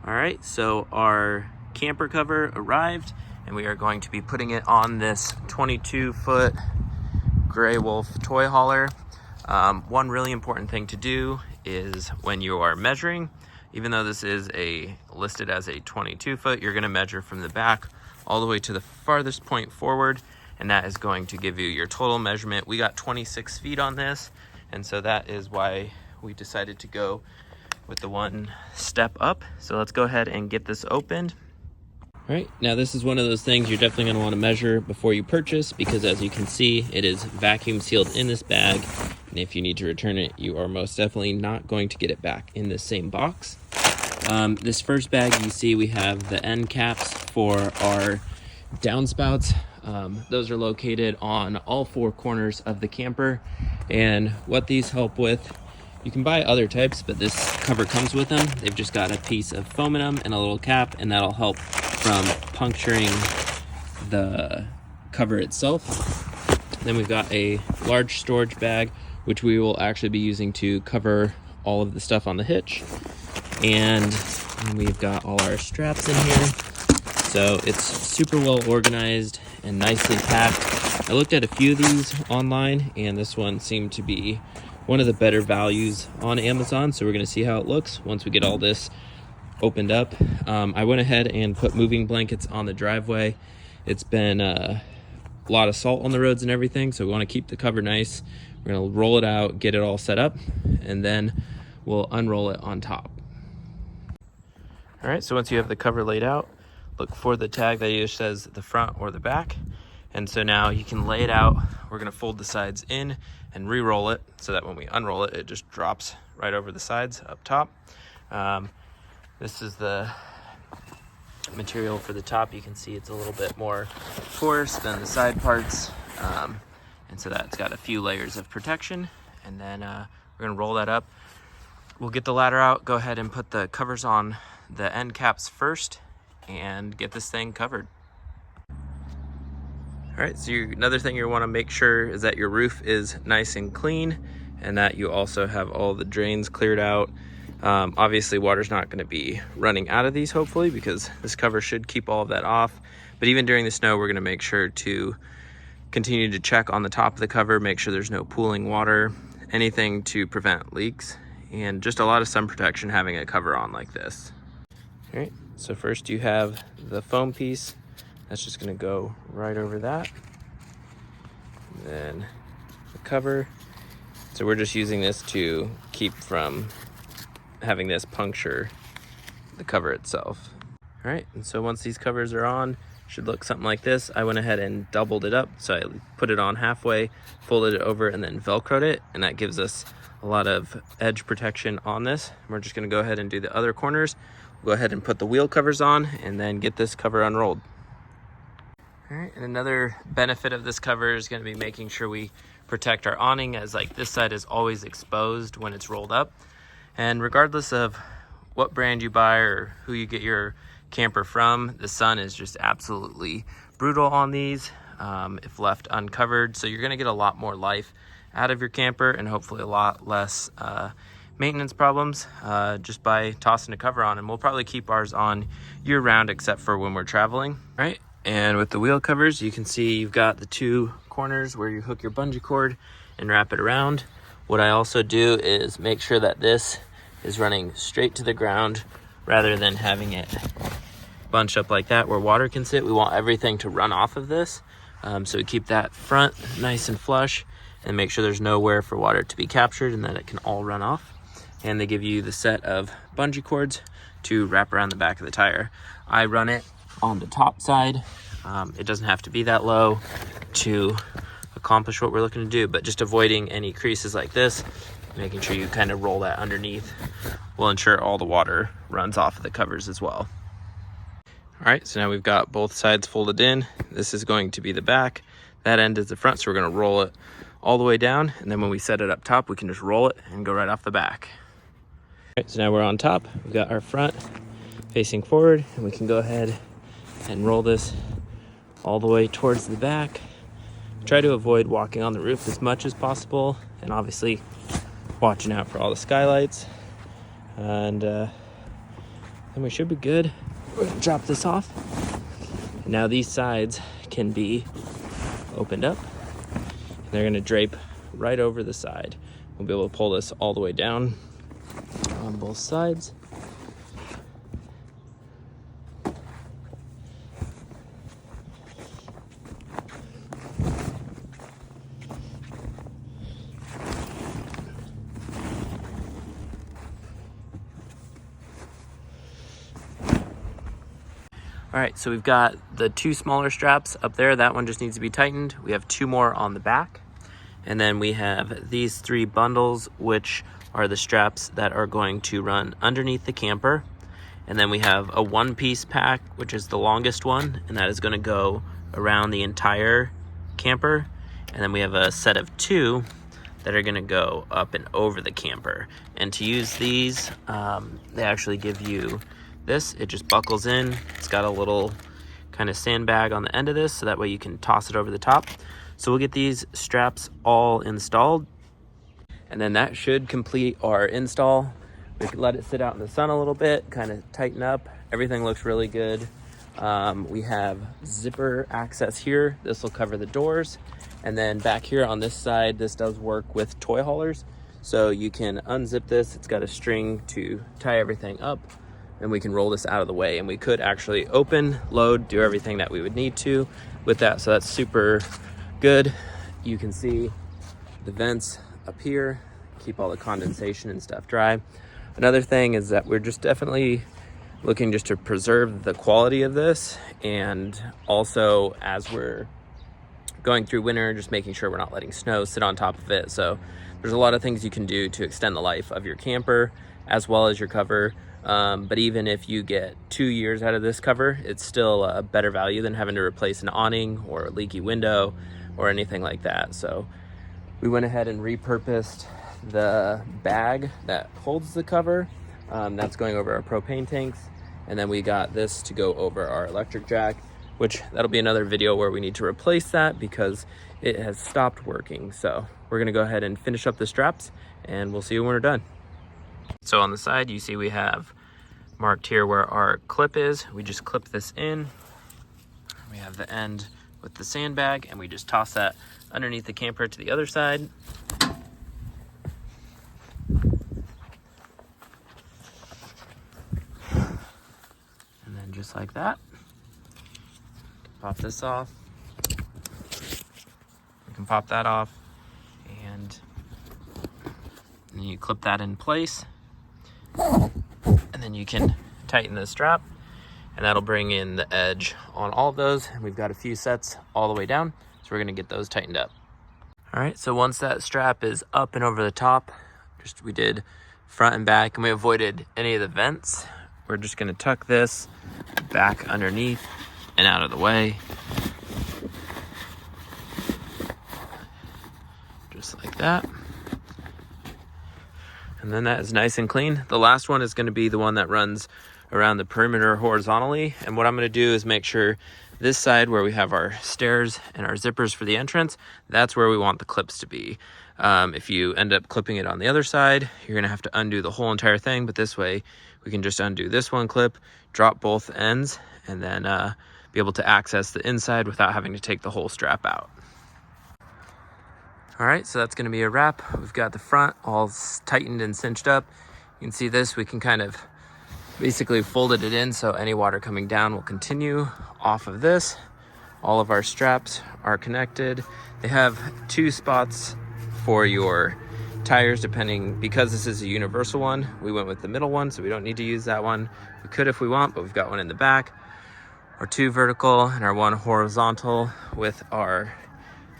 All right, so our camper cover arrived and we are going to be putting it on this 22-foot Gray Wolf toy hauler. One really important thing to do is when you are measuring, even though this is listed as a 22-foot, you're gonna measure from the back all the way to the farthest point forward, and that is going to give you your total measurement. We got 26 feet on this, and so that is why we decided to go with the one step up. So let's go ahead and get this opened. All right, now this is one of those things you're definitely gonna wanna measure before you purchase, because as you can see, it is vacuum sealed in this bag. And if you need to return it, you are most definitely not going to get it back in the same box. This first bag, you see we have the end caps for our downspouts. Those are located on all four corners of the camper. And what these help with, you can buy other types, but this cover comes with them. They've just got a piece of foam in them and a little cap, and that'll help from puncturing the cover itself. Then we've got a large storage bag, which we will actually be using to cover all of the stuff on the hitch. And we've got all our straps in here. So it's super well organized and nicely packed. I looked at a few of these online, and this one seemed to be one of the better values on Amazon. So we're gonna see how it looks once we get all this opened up. I went ahead and put moving blankets on the driveway. It's been a lot of salt on the roads and everything, so we wanna keep the cover nice. We're gonna roll it out, get it all set up, and then we'll unroll it on top. All right, so once you have the cover laid out, look for the tag that either says the front or the back. And so now you can lay it out. We're gonna fold the sides in and re-roll it so that when we unroll it, it just drops right over the sides up top. This is the material for the top. You can see it's a little bit more porous than the side parts. And so that's got a few layers of protection. And then we're gonna roll that up. We'll get the ladder out, go ahead and put the covers on the end caps first and get this thing covered. All right, so another thing you wanna make sure is that your roof is nice and clean and that you also have all the drains cleared out. Obviously water's not gonna be running out of these, hopefully, because this cover should keep all of that off. But even during the snow, we're gonna make sure to continue to check on the top of the cover, make sure there's no pooling water, anything to prevent leaks, and just a lot of sun protection having a cover on like this. All right, so first you have the foam piece. That's just gonna go right over that. And then the cover. So we're just using this to keep from having this puncture the cover itself. All right, and so once these covers are on, should look something like this. I went ahead and doubled it up. So I put it on halfway, folded it over, and then Velcroed it. And that gives us a lot of edge protection on this. We're just gonna go ahead and do the other corners. We'll go ahead and put the wheel covers on and then get this cover unrolled. All right, and another benefit of this cover is gonna be making sure we protect our awning, as like this side is always exposed when it's rolled up. And regardless of what brand you buy or who you get your camper from, the sun is just absolutely brutal on these if left uncovered. So you're gonna get a lot more life out of your camper and hopefully a lot less maintenance problems just by tossing a cover on. And we'll probably keep ours on year round except for when we're traveling. All right, and with the wheel covers, you can see you've got the two corners where you hook your bungee cord and wrap it around. What I also do is make sure that this is running straight to the ground rather than having it bunched up like that where water can sit. We want everything to run off of this. So we keep that front nice and flush and make sure there's nowhere for water to be captured and that it can all run off. And they give you the set of bungee cords to wrap around the back of the tire. I run it on the top side. It doesn't have to be that low to accomplish what we're looking to do, but just avoiding any creases like this, making sure you kind of roll that underneath will ensure all the water runs off of the covers as well. All right, so now we've got both sides folded in. This is going to be the back. That end is the front, so we're gonna roll it all the way down, and then when we set it up top, we can just roll it and go right off the back. All right, so now we're on top. We've got our front facing forward, and we can go ahead and roll this all the way towards the back. Try to avoid walking on the roof as much as possible, and obviously watching out for all the skylights. And And we should be good. We're gonna drop this off. And now these sides can be opened up. And they're gonna drape right over the side. We'll be able to pull this all the way down on both sides. All right, so we've got the 2 smaller straps up there. That one just needs to be tightened. We have 2 more on the back. And then we have these 3 bundles, which are the straps that are going to run underneath the camper. And then we have a 1-piece pack, which is the longest one, and that is gonna go around the entire camper. And then we have a set of 2 that are gonna go up and over the camper. And to use these, they actually give you this. It just buckles in. It's got a little kind of sandbag on the end of this, so that way you can toss it over the top. So we'll get these straps all installed, and then that should complete our install. We can let it sit out in the sun a little bit, kind of tighten up. Everything looks really good. We have zipper access here. This will cover the doors. And then back here on this side, this does work with toy haulers. So you can unzip this. It's got a string to tie everything up, and we can roll this out of the way. And we could actually open, load, do everything that we would need to with that. So that's super good. You can see the vents up here, keep all the condensation and stuff dry. Another thing is that we're just definitely looking just to preserve the quality of this, and also as we're going through winter, just making sure we're not letting snow sit on top of it. So there's a lot of things you can do to extend the life of your camper as well as your cover. But even if you get 2 years out of this cover, it's still a better value than having to replace an awning or a leaky window or anything like that. So we went ahead and repurposed the bag that holds the cover. That's going over our propane tanks. And then we got this to go over our electric jack, which that'll be another video where we need to replace that because it has stopped working. So we're gonna go ahead and finish up the straps, and we'll see you when we're done. So on the side, you see we have marked here where our clip is. We just clip this in. We have the end with the sandbag, and we just toss that underneath the camper to the other side. And then just like that, pop this off. We can pop that off, and then you clip that in place. And then you can tighten the strap, and that'll bring in the edge on all of those. And we've got a few sets all the way down, so we're gonna get those tightened up. All right, so once that strap is up and over the top, we did front and back, and we avoided any of the vents. We're just gonna tuck this back underneath and out of the way. Just like that. And then that is nice and clean. The last one is going to be the one that runs around the perimeter horizontally. And what I'm going to do is make sure this side where we have our stairs and our zippers for the entrance, that's where we want the clips to be. If you end up clipping it on the other side, you're going to have to undo the whole entire thing. But this way we can just undo this one clip, drop both ends, and then be able to access the inside without having to take the whole strap out. All right, so that's gonna be a wrap. We've got the front all tightened and cinched up. You can see this, we can kind of basically folded it in so any water coming down will continue off of this. All of our straps are connected. They have 2 spots for your tires depending, because this is a universal one, we went with the middle one, so we don't need to use that one. We could if we want, but we've got one in the back. Our 2 vertical and our 1 horizontal with our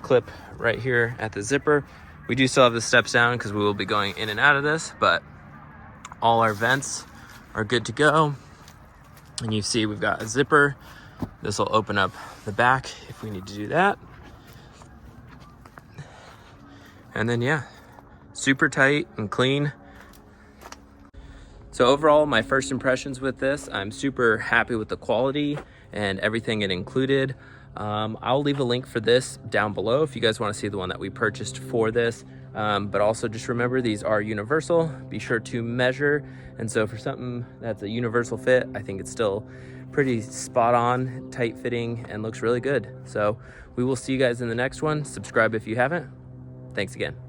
clip right here at the zipper. We do still have the steps down because we will be going in and out of this, but all our vents are good to go. And you see we've got a zipper. This will open up the back if we need to do that. And then yeah, super tight and clean. So overall, my first impressions with this, I'm super happy with the quality and everything it included. I'll leave a link for this down below if you guys want to see the one that we purchased for this. But also just remember, these are universal. Be sure to measure. And so for something that's a universal fit, I think it's still pretty spot on, tight fitting, and looks really good. So we will see you guys in the next one. Subscribe if you haven't. Thanks again.